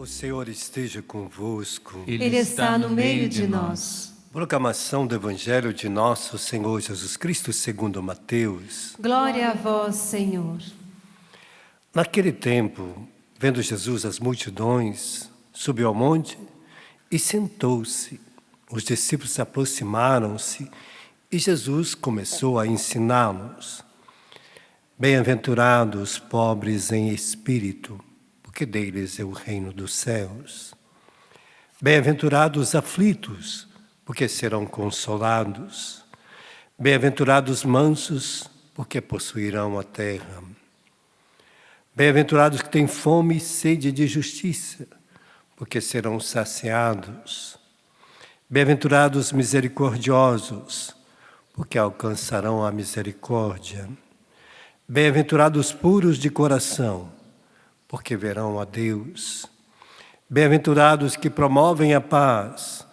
O Senhor esteja convosco. Ele está no meio de nós. Proclamação do Evangelho de nosso Senhor Jesus Cristo segundo Mateus. Glória a vós, Senhor. Naquele tempo, vendo Jesus as multidões, subiu ao monte e sentou-se. Os discípulos aproximaram-se e Jesus começou a ensiná-los. Bem-aventurados os pobres em espírito, porque deles é o reino dos céus. Bem-aventurados os aflitos, porque serão consolados. Bem-aventurados os mansos, porque possuirão a terra. Bem-aventurados que têm fome e sede de justiça, porque serão saciados. Bem-aventurados os misericordiosos, porque alcançarão a misericórdia. Bem-aventurados os puros de coração, porque verão a Deus. Bem-aventurados que promovem a paz,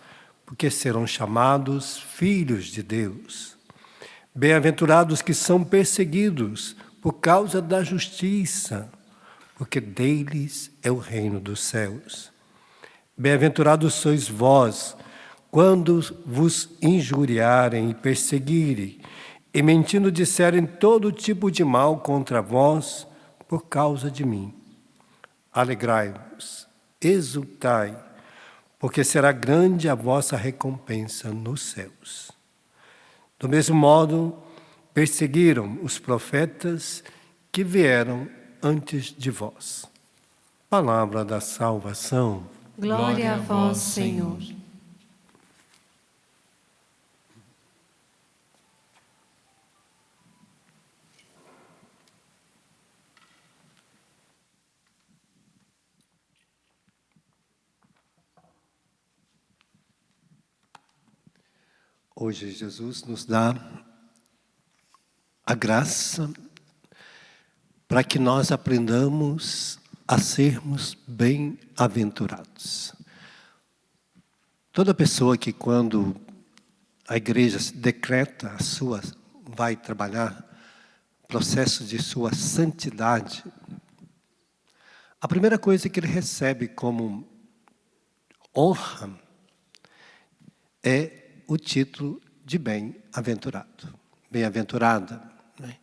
porque serão chamados filhos de Deus. Bem-aventurados que são perseguidos por causa da justiça, porque deles é o reino dos céus. Bem-aventurados sois vós, quando vos injuriarem e perseguirem, e mentindo disserem todo tipo de mal contra vós, por causa de mim. Alegrai-vos, exultai, porque será grande a vossa recompensa nos céus. Do mesmo modo, perseguiram os profetas que vieram antes de vós. Palavra da salvação. Glória a vós, Senhor. Hoje Jesus nos dá a graça para que nós aprendamos a sermos bem-aventurados. Toda pessoa que quando a igreja decreta vai trabalhar processo de sua santidade, a primeira coisa que ele recebe como honra é o título de bem-aventurado, bem-aventurada, né?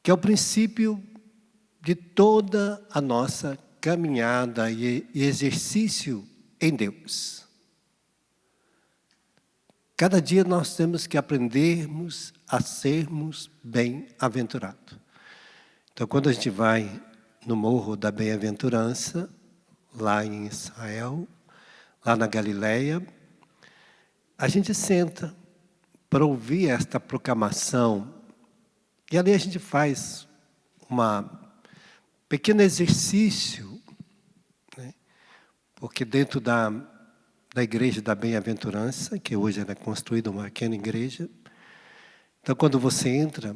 Que é o princípio de toda a nossa caminhada e exercício em Deus. Cada dia nós temos que aprendermos a sermos bem-aventurados. Então, quando a gente vai no Morro da Bem-aventurança, lá em Israel, lá na Galileia, a gente senta para ouvir esta proclamação e ali a gente faz um pequeno exercício, né? Porque dentro da igreja da Bem-aventurança, que hoje ela é construída uma pequena igreja, então quando você entra,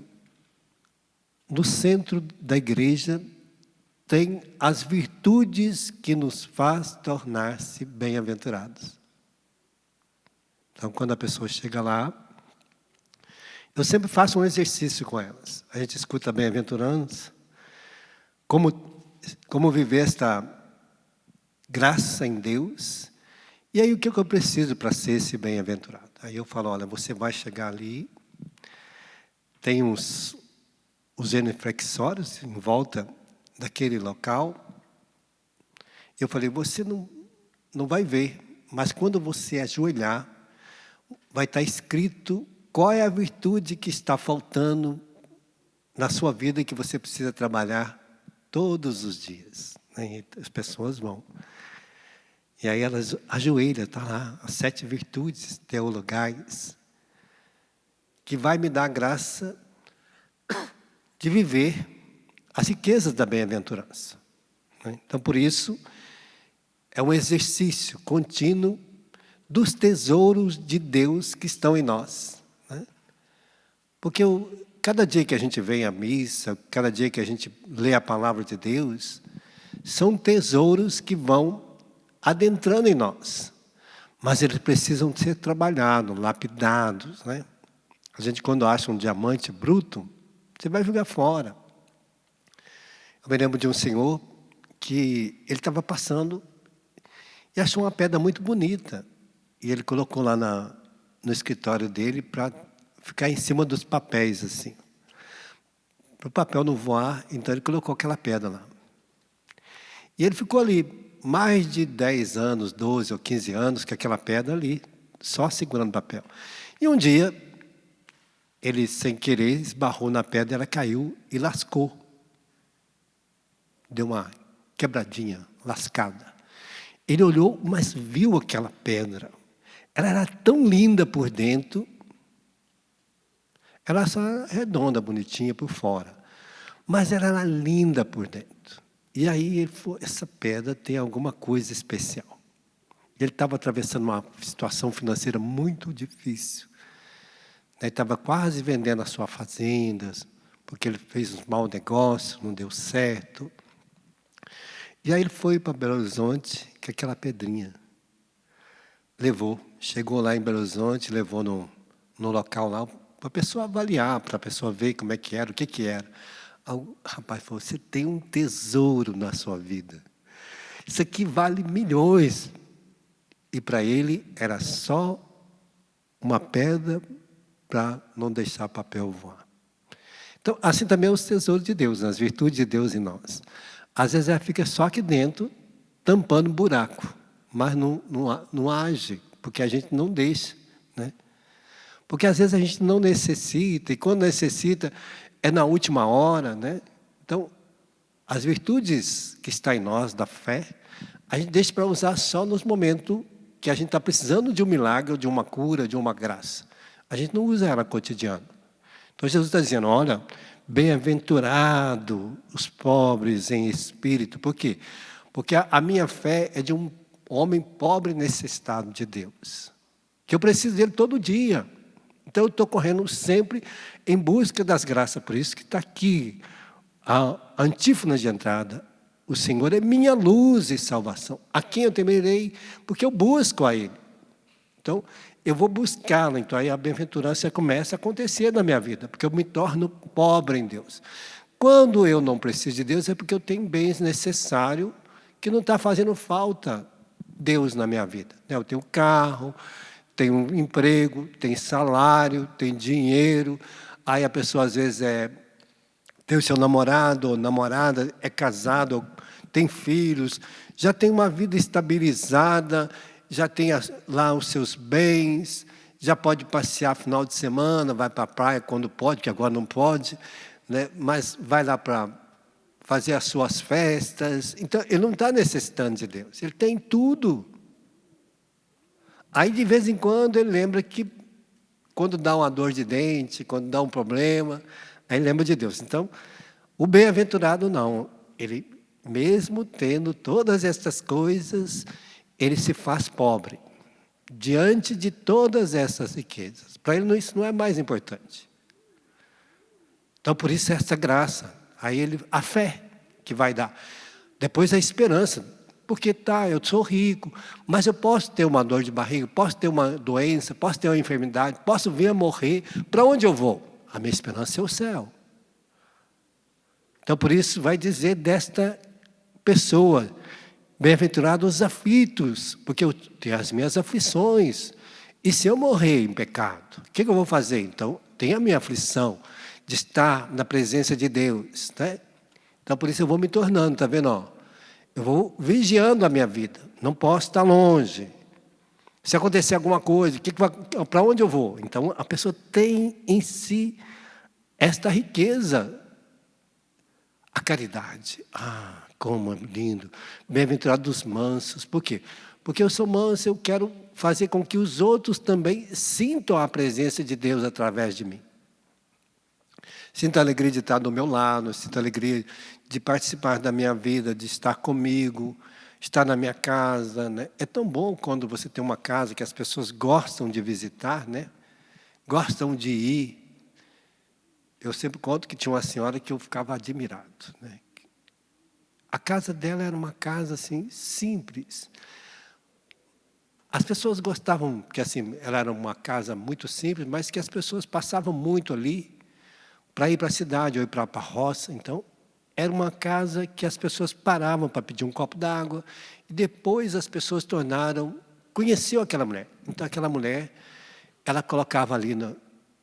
no centro da igreja tem as virtudes que nos faz tornar-se bem-aventurados. Então, quando a pessoa chega lá, eu sempre faço um exercício com elas. A gente escuta bem-aventurança, como viver esta graça em Deus. E aí, o que eu preciso para ser esse bem-aventurado? Aí eu falo, olha, você vai chegar ali, tem os genuflexórios em volta daquele local. Eu falei, você não vai ver, mas quando você ajoelhar, vai estar escrito qual é a virtude que está faltando na sua vida e que você precisa trabalhar todos os dias. E as pessoas vão. E aí elas ajoelham, está lá, as 7 virtudes teologais, que vai me dar a graça de viver as riquezas da bem-aventurança. Então, por isso, é um exercício contínuo dos tesouros de Deus que estão em nós, né? Porque cada dia que a gente vem à missa, cada dia que a gente lê a palavra de Deus, são tesouros que vão adentrando em nós. Mas eles precisam ser trabalhados, lapidados, né? A gente quando acha um diamante bruto, você vai jogar fora. Eu me lembro de um senhor que ele estava passando E achou uma pedra muito bonita. E ele colocou lá no escritório dele para ficar em cima dos papéis, assim. Para o papel não voar, então ele colocou aquela pedra lá. E ele ficou ali mais de 10 anos, 12 ou 15 anos, com aquela pedra ali, só segurando o papel. E um dia, ele, sem querer, esbarrou na pedra, ela caiu e lascou. Deu uma quebradinha, lascada. Ele olhou, mas viu aquela pedra. Ela era tão linda por dentro. Ela só era redonda, bonitinha por fora. Mas ela era linda por dentro. E aí ele falou, essa pedra tem alguma coisa especial. Ele estava atravessando uma situação financeira muito difícil. Ele estava quase vendendo a sua fazenda, porque ele fez uns maus negócios, não deu certo. E aí ele foi para Belo Horizonte com aquela pedrinha. Levou, chegou lá em Belo Horizonte, levou no local lá, para a pessoa avaliar, para a pessoa ver como é que era, o que era. O rapaz falou, você tem um tesouro na sua vida. Isso aqui vale milhões. E para ele era só uma pedra para não deixar papel voar. Então, assim também é os tesouros de Deus, as virtudes de Deus em nós. Às vezes ela fica só aqui dentro, tampando um buraco, mas não age, porque a gente não deixa, né? Porque às vezes a gente não necessita, e quando necessita, é na última hora, né? Então, as virtudes que estão em nós, da fé, a gente deixa para usar só nos momentos que a gente está precisando de um milagre, ou de uma cura, de uma graça. A gente não usa ela cotidiano. Então, Jesus está dizendo, olha, bem-aventurado os pobres em espírito. Por quê? Porque a minha fé é de um homem pobre e necessitado de Deus. Que eu preciso dele todo dia. Então, eu estou correndo sempre em busca das graças. Por isso que está aqui a antífona de entrada. O Senhor é minha luz e salvação. A quem eu temerei? Porque eu busco a Ele. Então, eu vou buscá-lo. Então, aí a bem-aventurança começa a acontecer na minha vida. Porque eu me torno pobre em Deus. Quando eu não preciso de Deus, é porque eu tenho bens necessários que não está fazendo falta Deus na minha vida. Eu tenho carro, tenho um emprego, tenho salário, tenho dinheiro. Aí a pessoa, às vezes, tem o seu namorado ou namorada, é casado, tem filhos, já tem uma vida estabilizada, já tem lá os seus bens, já pode passear final de semana, vai para a praia quando pode, que agora não pode, né? Mas vai lá para fazer as suas festas. Então, ele não está necessitando de Deus, ele tem tudo. Aí, de vez em quando, ele lembra que, quando dá uma dor de dente, quando dá um problema, aí lembra de Deus. Então, o bem-aventurado não. Ele, mesmo tendo todas essas coisas, ele se faz pobre. Diante de todas essas riquezas. Para ele, isso não é mais importante. Então, por isso, essa graça. Aí, a fé que vai dar. Depois, a esperança. Porque eu sou rico, mas eu posso ter uma dor de barriga, posso ter uma doença, posso ter uma enfermidade, posso vir a morrer. Para onde eu vou? A minha esperança é o céu. Então, por isso, vai dizer desta pessoa, bem-aventurados os aflitos, porque eu tenho as minhas aflições. E se eu morrer em pecado, o que eu vou fazer? Então, tem a minha aflição de estar na presença de Deus, né? Então, por isso eu vou me tornando, está vendo? Ó? Eu vou vigiando a minha vida, não posso estar longe. Se acontecer alguma coisa, para onde eu vou? Então, a pessoa tem em si esta riqueza. A caridade. Como é lindo. Bem-aventurado dos mansos. Por quê? Porque eu sou manso, eu quero fazer com que os outros também sintam a presença de Deus através de mim. Sinto a alegria de estar do meu lado, sinto a alegria de participar da minha vida, de estar comigo, estar na minha casa, né? É tão bom quando você tem uma casa que as pessoas gostam de visitar, né? Gostam de ir. Eu sempre conto que tinha uma senhora que eu ficava admirado, né? A casa dela era uma casa assim, simples. As pessoas gostavam, que assim, ela era uma casa muito simples, mas que as pessoas passavam muito ali para ir para a cidade ou ir para a roça. Então, era uma casa que as pessoas paravam para pedir um copo d'água, e depois as pessoas conheciam aquela mulher. Então aquela mulher, ela colocava ali,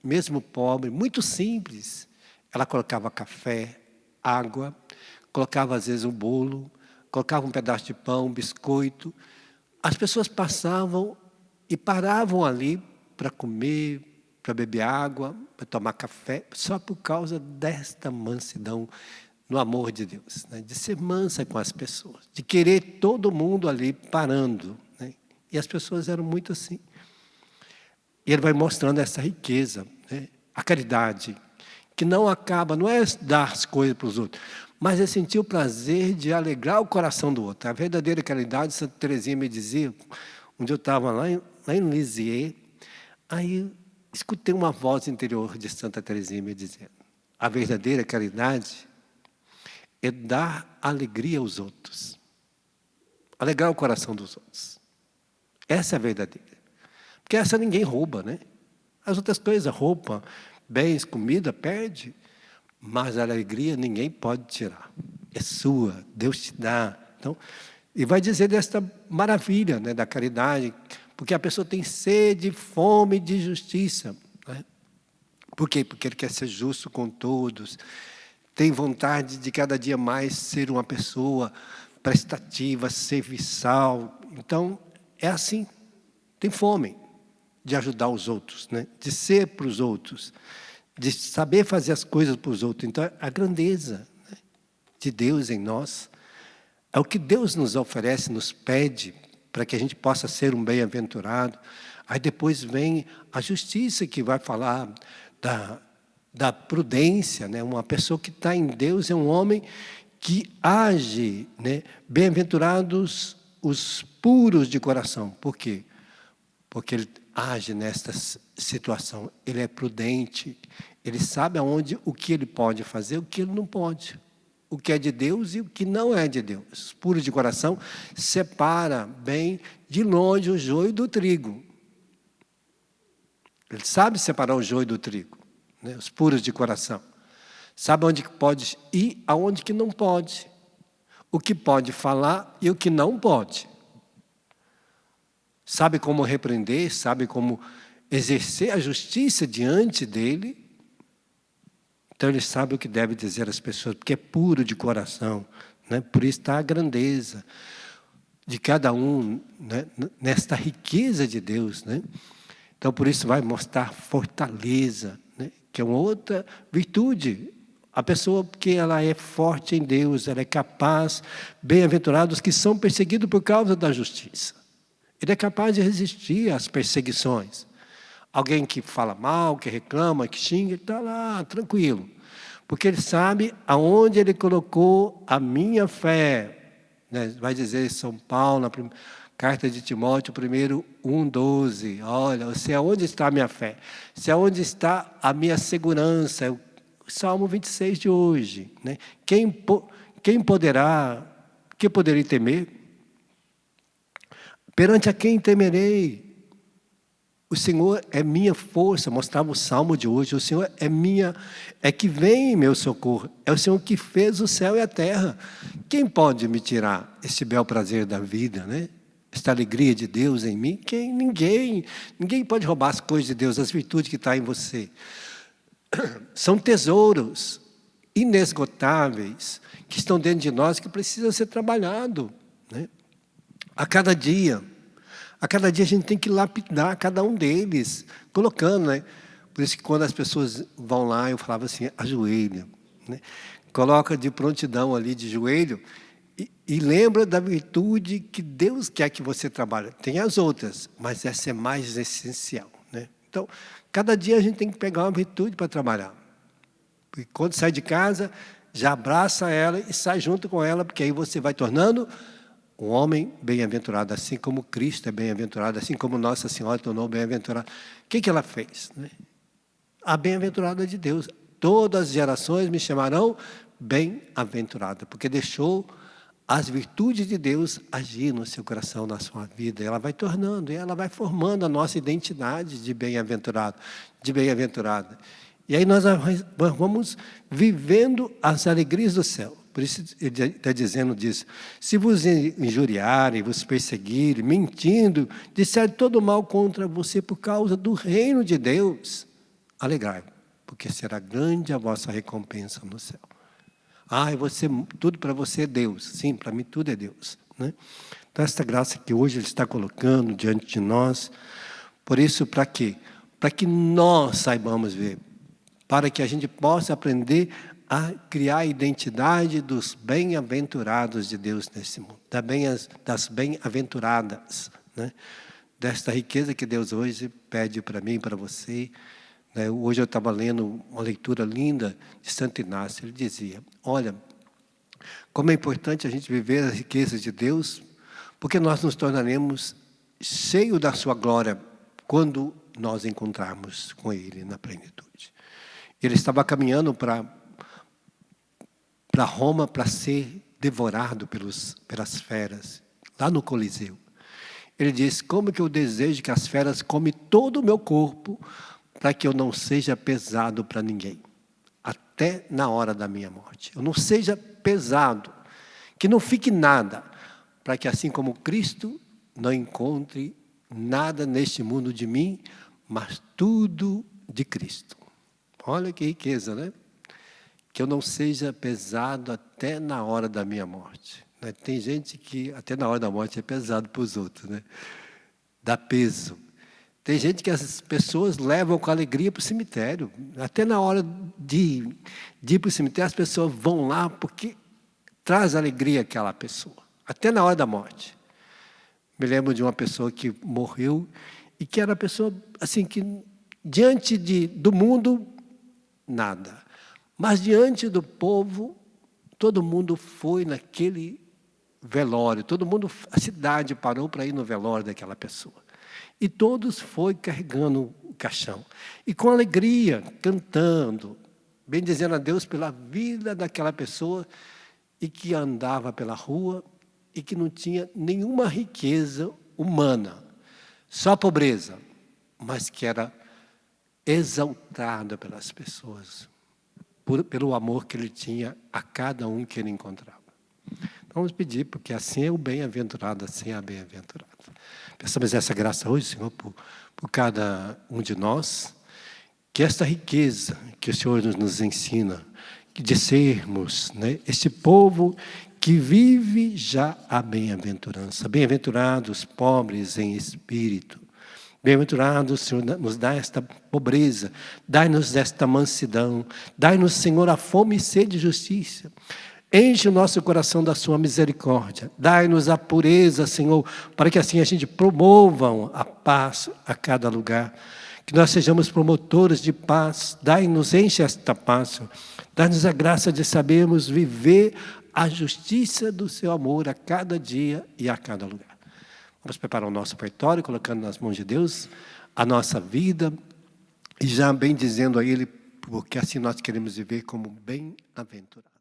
mesmo pobre, muito simples, ela colocava café, água, colocava às vezes um bolo, colocava um pedaço de pão, um biscoito. As pessoas passavam e paravam ali para comer, para beber água, para tomar café, só por causa desta mansidão no amor de Deus, né? De ser mansa com as pessoas, de querer todo mundo ali parando, né? E as pessoas eram muito assim. E ele vai mostrando essa riqueza, né? A caridade, que não acaba, não é dar as coisas para os outros, mas é sentir o prazer de alegrar o coração do outro. A verdadeira caridade, Santa Teresinha me dizia, onde eu estava lá em Lisieux, aí escutei uma voz interior de Santa Teresinha me dizendo: a verdadeira caridade é dar alegria aos outros, alegrar o coração dos outros. Essa é a verdadeira. Porque essa ninguém rouba, né? As outras coisas, roupa, bens, comida, perde, mas a alegria ninguém pode tirar. É sua, Deus te dá. Então, e vai dizer desta maravilha, né, da caridade, porque a pessoa tem sede, fome de justiça, né? Por quê? Porque ele quer ser justo com todos, tem vontade de cada dia mais ser uma pessoa prestativa, serviçal. Então, é assim, tem fome de ajudar os outros, né? De ser para os outros, de saber fazer as coisas para os outros. Então, a grandeza, né, de Deus em nós é o que Deus nos oferece, nos pede, para que a gente possa ser um bem-aventurado. Aí depois vem a justiça, que vai falar da prudência, né? Uma pessoa que está em Deus é um homem que age, né? Bem-aventurados os puros de coração. Por quê? Porque ele age nesta situação. Ele é prudente, ele sabe o que ele pode fazer, o que ele não pode. O que é de Deus e o que não é de Deus. Puro de coração separa bem de longe o joio do trigo. Ele sabe separar o joio do trigo, né? Os puros de coração. Sabe onde que pode ir, aonde que não pode. O que pode falar e o que não pode. Sabe como repreender, sabe como exercer a justiça diante dele. Então ele sabe o que deve dizer às pessoas, porque é puro de coração, né? Por isso está a grandeza de cada um, né? Nesta riqueza de Deus, né? Então por isso vai mostrar fortaleza, né? Que é uma outra virtude. A pessoa que ela é forte em Deus, ela é capaz, bem-aventurados que são perseguidos por causa da justiça. Ele é capaz de resistir às perseguições. Alguém que fala mal, que reclama, que xinga, ele está lá, tranquilo. Porque ele sabe aonde ele colocou a minha fé. Né? Vai dizer São Paulo, na carta de Timóteo, 1:12. Olha, você aonde está a minha fé? Se aonde está a minha segurança? O Salmo 26 de hoje. Né? Quem poderá, que poderei temer? Perante a quem temerei? O Senhor é minha força, mostrava o Salmo de hoje. O Senhor é que vem em meu socorro. É o Senhor que fez o céu e a terra. Quem pode me tirar esse bel prazer da vida, né? Esta alegria de Deus em mim? Ninguém. Ninguém pode roubar as coisas de Deus, as virtudes que estão em você. São tesouros inesgotáveis que estão dentro de nós, que precisam ser trabalhados, né? A cada dia a gente tem que lapidar cada um deles, colocando, né? Por isso que quando as pessoas vão lá, eu falava assim, ajoelha, né? Coloca de prontidão ali, de joelho, e lembra da virtude que Deus quer que você trabalhe. Tem as outras, mas essa é mais essencial, né? Então, cada dia a gente tem que pegar uma virtude para trabalhar. Porque quando sai de casa, já abraça ela e sai junto com ela, porque aí você vai tornando um homem bem-aventurado, assim como Cristo é bem-aventurado, assim como Nossa Senhora tornou bem-aventurada. O que ela fez? Né? A bem-aventurada de Deus. Todas as gerações me chamarão bem-aventurada, porque deixou as virtudes de Deus agir no seu coração, na sua vida. Ela vai tornando, e ela vai formando a nossa identidade de bem-aventurado, de bem-aventurada. E aí nós vamos vivendo as alegrias do céu. Por isso ele está dizendo disso. Se vos injuriarem, vos perseguirem, mentindo, disserem todo mal contra você por causa do reino de Deus, alegrai, porque será grande a vossa recompensa no céu. Tudo para você é Deus. Sim, para mim tudo é Deus, né? Então, esta graça que hoje Ele está colocando diante de nós, por isso, para quê? Para que nós saibamos ver, para que a gente possa aprender a criar a identidade dos bem-aventurados de Deus nesse mundo, das bem-aventuradas, né? Desta riqueza que Deus hoje pede para mim e para você. Hoje eu estava lendo uma leitura linda de Santo Inácio. Ele dizia, olha, como é importante a gente viver as riquezas de Deus, porque nós nos tornaremos cheios da sua glória quando nós encontrarmos com Ele na plenitude. Ele estava caminhando para Roma para ser devorado pelas feras, lá no Coliseu. Ele disse, como que eu desejo que as feras comem todo o meu corpo, para que eu não seja pesado para ninguém, até na hora da minha morte. Eu não seja pesado, que não fique nada, para que assim como Cristo não encontre nada neste mundo de mim, mas tudo de Cristo. Olha que riqueza, né? Que eu não seja pesado até na hora da minha morte. Tem gente que até na hora da morte é pesado para os outros, né? Dá peso. Tem gente que as pessoas levam com alegria para o cemitério. Até na hora de ir para o cemitério, as pessoas vão lá porque traz alegria àquela pessoa. Até na hora da morte. Me lembro de uma pessoa que morreu e que era uma pessoa assim que diante do mundo, nada. Mas diante do povo, todo mundo foi naquele velório. A cidade parou para ir no velório daquela pessoa. E todos foram carregando o caixão. E com alegria, cantando, bendizendo a Deus pela vida daquela pessoa e que andava pela rua e que não tinha nenhuma riqueza humana, só pobreza, mas que era exaltada pelas pessoas, pelo amor que ele tinha a cada um que ele encontrava. Vamos pedir, porque assim é o bem-aventurado, assim é a bem-aventurada. Peçamos essa graça hoje, Senhor, por cada um de nós, que esta riqueza que o Senhor nos ensina, de sermos, né, este povo que vive já a bem-aventurança. Bem-aventurados pobres em espírito. Bem-aventurados, Senhor, nos dá esta pobreza, dai-nos esta mansidão, dai-nos, Senhor, a fome e sede de justiça. Enche o nosso coração da sua misericórdia. Dai-nos a pureza, Senhor, para que assim a gente promova a paz a cada lugar. Que nós sejamos promotores de paz. Dai-nos, enche esta paz, Senhor. Dai-nos a graça de sabermos viver a justiça do seu amor a cada dia e a cada lugar. Vamos preparar o nosso ofertório, colocando nas mãos de Deus a nossa vida e já bem dizendo a Ele, porque assim nós queremos viver como bem-aventurados.